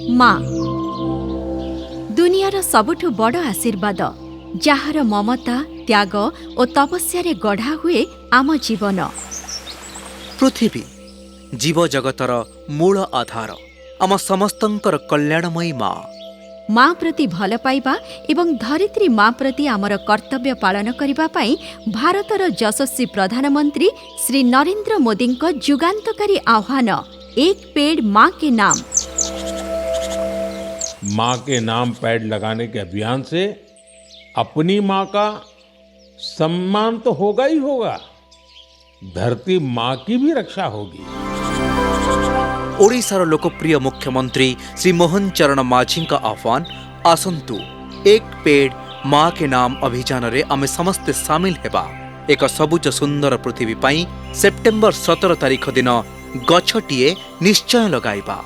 माँ दुनियार सबुठु बड़ आशीर्वाद जार ममता त्याग और तपस्या गढ़ा हुए आम जीवन। पृथ्वी जीव जगतर मूल आधार आम समस्तंकर कल्याणमयी माँ। माँ प्रति भल पाइबा एवं धरित्री माँ प्रति आमर कर्तव्य पालन करिबा पाई भारतर यशस्वी प्रधानमंत्री श्री नरेंद्र मोदी जुगान्तकारी आह्वान एक पेड़ माँ के नाम। माँ के नाम पेड़ लगाने के अभियान से अपनी माँ का सम्मान तो होगा ही होगा, धरती माँ की भी रक्षा होगी। ओडिशार लोकप्रिय मुख्यमंत्री श्री मोहन चरण माझी का आह्वान, आसंतु एक पेड़ माँ के नाम अभियान रे आमे समस्ते सामिल हेबा। एक सबुज सुंदर पृथ्वी पाई सेप्टेम्बर 17 तारिख दिन गछटिए निश्चय लगाइबा।